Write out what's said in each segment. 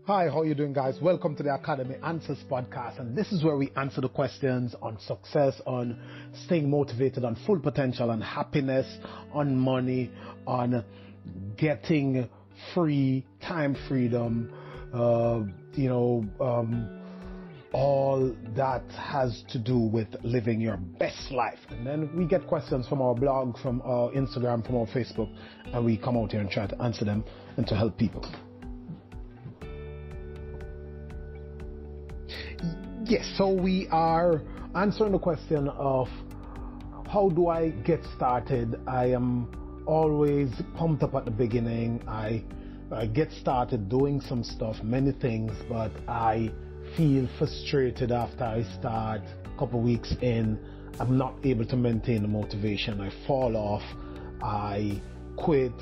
Hi, how are you doing, guys? Welcome to the Academy Answers podcast, and this is where we answer the questions on success, on staying motivated, on full potential, on happiness, on money, on getting free time freedom, all that has to do with living your best life. And then we get questions from our blog, from our Instagram, from our Facebook, and we come out here and try to answer them and to help people. Yes, so we are answering the question of how do I get started? I am always pumped up at the beginning. I get started doing some stuff, many things, but I feel frustrated after I start. A couple of weeks in, I'm not able to maintain the motivation. I fall off. I quit.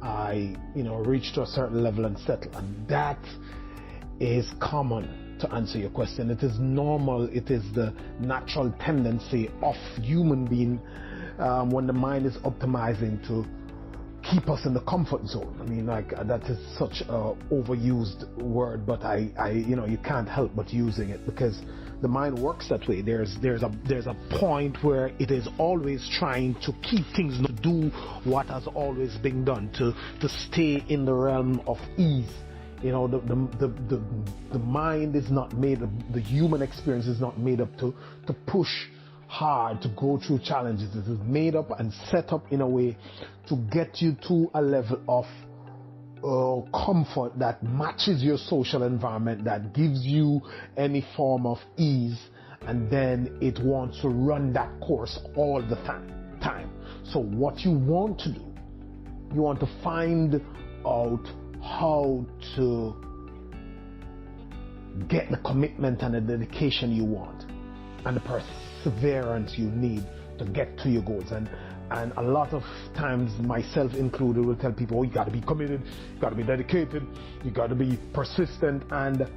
I reach to a certain level and settle. And that is common. To answer your question, it is normal. It is the natural tendency of human being when the mind is optimizing to keep us in the comfort zone. I mean, that is such a overused word, but you can't help but using it because the mind works that way. There's a point where it is always trying to keep things, to do what has always been done, to stay in the realm of ease. The mind is not made up, the human experience is not made up to push hard, to go through challenges. It is made up and set up in a way to get you to a level of comfort that matches your social environment, that gives you any form of ease, and then it wants to run that course all the time. So what you want to do, you want to find out how to get the commitment and the dedication you want and the perseverance you need to get to your goals. And a lot of times, myself included, will tell people, you got to be committed, you got to be dedicated, you got to be persistent. And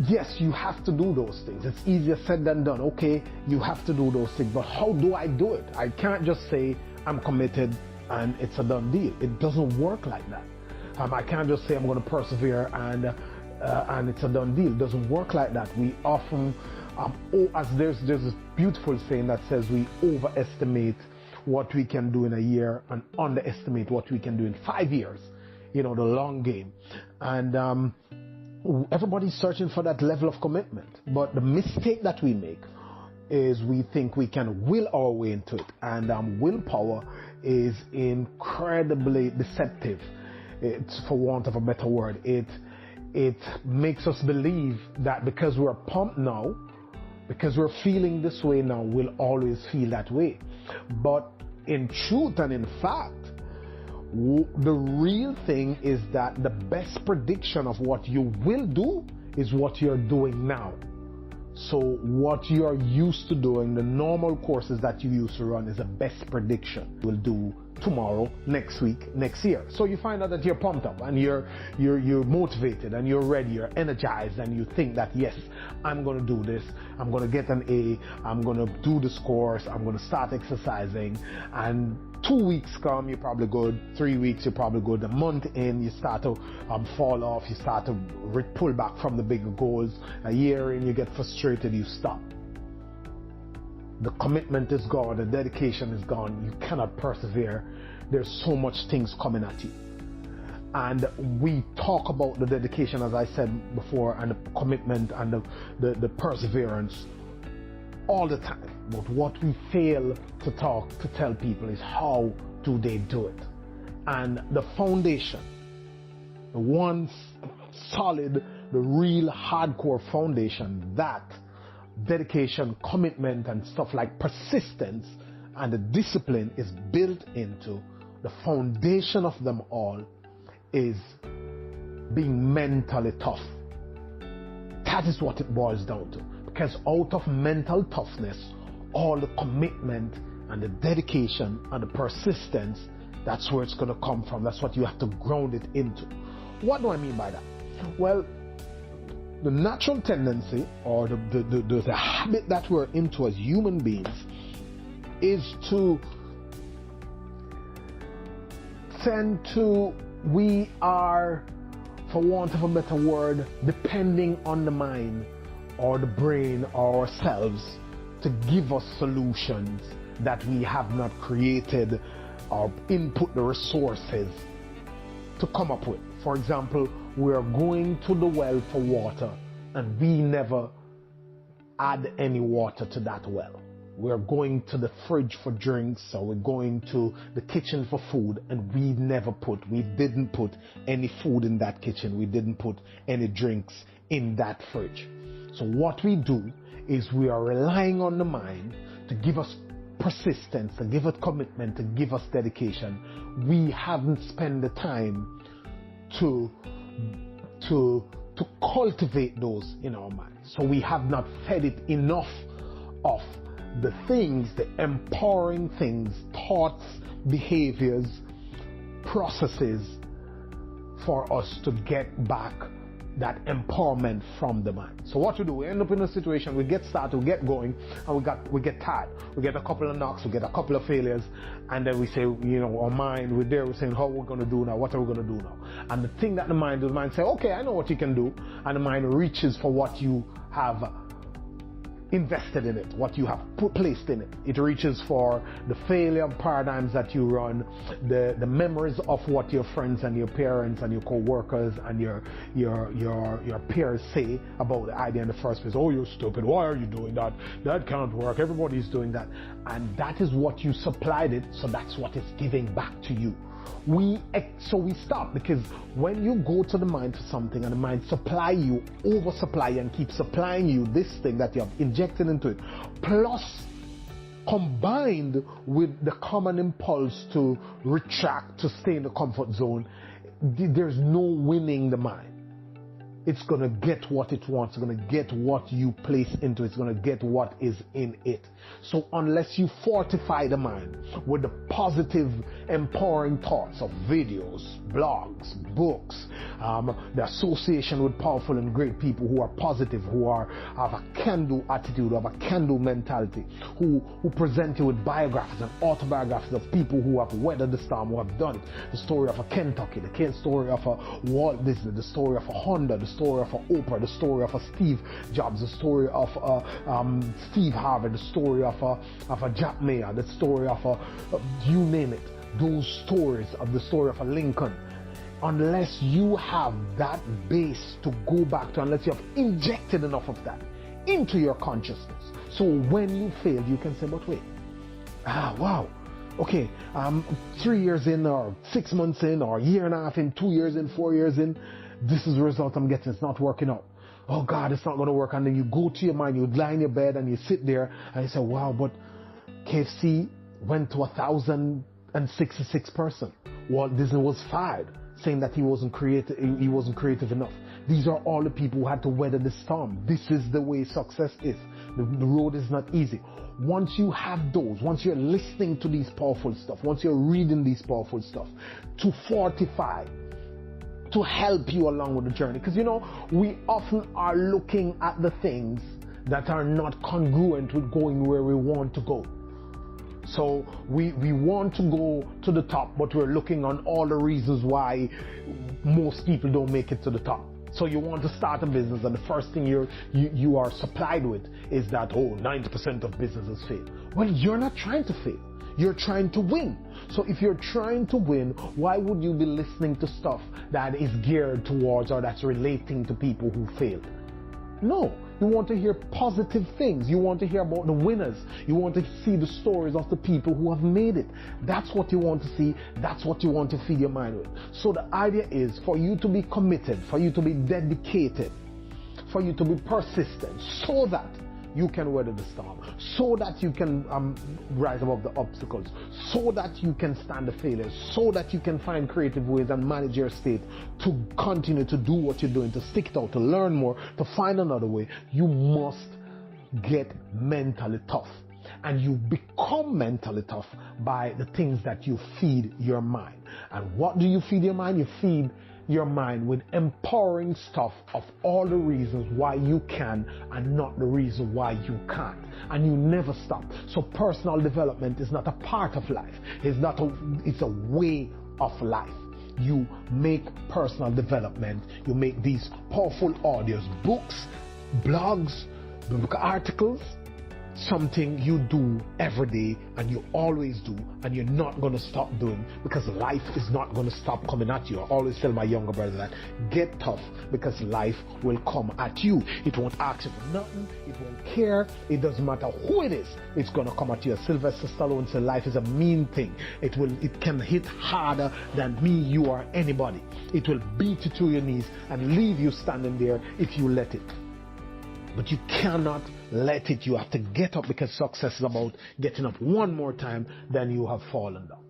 yes, you have to do those things. It's easier said than done. Okay, you have to do those things, but how do I do it? I can't just say I'm committed and it's a done deal. It doesn't work like that. I can't just say I'm going to persevere and it's a done deal. It doesn't work like that. We often, as there's this beautiful saying that says we overestimate what we can do in a year and underestimate what we can do in 5 years. The long game. And everybody's searching for that level of commitment. But the mistake that we make is we think we can will our way into it. And willpower is incredibly deceptive. It's, for want of a better word, it makes us believe that because we're pumped now, because we're feeling this way now, we'll always feel that way. But in truth and in fact, the real thing is that the best prediction of what you will do is what you're doing now. So what you are used to doing, the normal courses that you used to run, is the best prediction you'll do tomorrow, next week, next year. So you find out that you're pumped up and you're motivated and you're ready, you're energized, and you think that yes, I'm going to do this, I'm going to get an A, I'm going to do this course, I'm going to start exercising. And 2 weeks come, you're probably good. 3 weeks, you're probably good. A month in, you start to fall off, you start to pull back from the bigger goals. A year in, you get frustrated, you stop. The commitment is gone, the dedication is gone, you cannot persevere. There's so much things coming at you. And we talk about the dedication, as I said before, and the commitment and the perseverance all the time. But what we fail to tell people is how do they do it. And the foundation, the one solid, the real hardcore foundation, that dedication, commitment, and stuff like persistence and the discipline is built into, the foundation of them all is being mentally tough. That is what it boils down to. Because out of mental toughness, all the commitment and the dedication and the persistence, that's where it's going to come from. That's what you have to ground it into. What do I mean by that? Well, the natural tendency or the habit that we're into as human beings is to tend to, we are for want of a better word, depending on the mind or the brain or ourselves to give us solutions that we have not created or input the resources to come up with. For example, we are going to the well for water and we never add any water to that well. We're going to the fridge for drinks, or we're going to the kitchen for food, and we didn't put any food in that kitchen. We didn't put any drinks in that fridge. So what we do is we are relying on the mind to give us persistence, to give us commitment, to give us dedication. We haven't spent the time to cultivate those in our minds. So we have not fed it enough of the things, the empowering things, thoughts, behaviors, processes for us to get back that empowerment from the mind. So what we do, we end up in a situation, we get started, we get going, and we get tired. We get a couple of knocks, we get a couple of failures, and then we say, our mind, we're saying, how we're going to do now, what are we going to do now? And the thing that the mind say, okay, I know what you can do, and the mind reaches for what you have invested in it, what you have placed in it. It reaches for the failure paradigms that you run, the memories of what your friends and your parents and your co-workers and your peers say about the idea in the first place. Oh, you're stupid, why are you doing that? That can't work, everybody's doing that. And that is what you supplied it, so that's what it's giving back to you. So we stop, because when you go to the mind for something and the mind oversupply and keep supplying you this thing that you have injected into it, plus combined with the common impulse to retract, to stay in the comfort zone, there's no winning the mind. It's going to get what it wants. It's going to get what you place into it. It's going to get what is in it. So unless you fortify the mind with the positive, empowering thoughts of videos, blogs, books, the association with powerful and great people who are positive, who have a can-do attitude, who have a can-do mentality, who present you with biographies and autobiographies of people who have weathered the storm, who have done it. The story of a Kentucky, the story of a Walt Disney, the story of a Honda, the story of a Oprah, the story of a Steve Jobs, the story of Steve Harvey, the story of a Jack Mayer, the story of you name it. Those stories of the story of a Lincoln. Unless you have that base to go back to, unless you have injected enough of that into your consciousness, so when you fail, you can say, but wait, wow, okay, 3 years in, or 6 months in, or a year and a half in, 2 years in, 4 years in, this is the result I'm getting. It's not working out. Oh God, it's not going to work. And then you go to your mind, you lie in your bed and you sit there and you say, wow, but KFC went to 1,066 person. Walt Disney was fired, saying that he wasn't creative enough. These are all the people who had to weather the storm. This is the way success is. The road is not easy. Once you have those, once you're listening to these powerful stuff, once you're reading these powerful stuff, to fortify, to help you along with the journey. Because we often are looking at the things that are not congruent with going where we want to go. So we want to go to the top, but we're looking on all the reasons why most people don't make it to the top. So you want to start a business, and the first thing you are supplied with is that, 90% of businesses fail. Well, you're not trying to fail. You're trying to win. So if you're trying to win, why would you be listening to stuff that is geared towards or that's relating to people who failed? No. You want to hear positive things. You want to hear about the winners. You want to see the stories of the people who have made it. That's what you want to see. That's what you want to feed your mind with. So the idea is for you to be committed, for you to be dedicated, for you to be persistent, so that you can weather the storm, so that you can rise above the obstacles, so that you can stand the failures, so that you can find creative ways and manage your state to continue to do what you're doing, to stick it out, to learn more, to find another way. You must get mentally tough. And you become mentally tough by the things that you feed your mind. And what do you feed your mind? You feed your mind with empowering stuff of all the reasons why you can and not the reason why you can't. And you never stop. So personal development is not a part of life. It's a way of life. you make personal development, you make these powerful audios, books, blogs, articles, something you do every day and you always do, and you're not going to stop doing, because life is not going to stop coming at you. I always tell my younger brother that get tough, because life will come at you. It won't ask you for nothing, it won't care, it doesn't matter who it is, it's going to come at you. Sylvester Stallone said life is a mean thing. It can hit harder than me, you, or anybody. It will beat you to your knees and leave you standing there if you let it. But you cannot let it. You have to get up, because success is about getting up one more time than you have fallen down.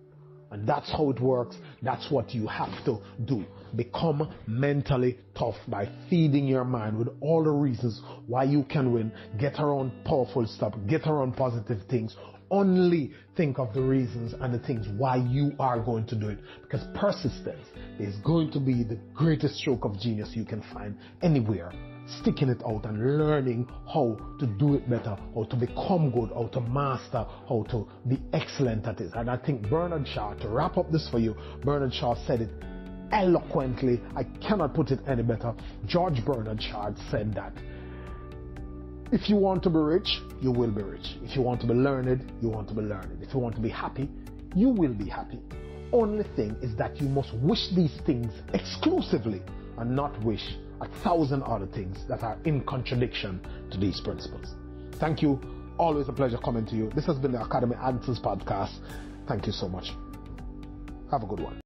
And that's how it works. That's what you have to do. Become mentally tough by feeding your mind with all the reasons why you can win. Get around powerful stuff. Get around positive things. Only think of the reasons and the things why you are going to do it. Because persistence is going to be the greatest stroke of genius you can find anywhere. Sticking it out and learning how to do it better, how to become good, how to master, how to be excellent at it. And I think Bernard Shaw, to wrap up this for you, Bernard Shaw said it eloquently. I cannot put it any better. George Bernard Shaw said that if you want to be rich, you will be rich. If you want to be learned, you want to be learned. If you want to be happy, you will be happy. Only thing is that you must wish these things exclusively and not wish 1,000 other things that are in contradiction to these principles. Thank you. Always a pleasure coming to you. This has been the Academy Answers podcast. Thank you so much. Have a good one.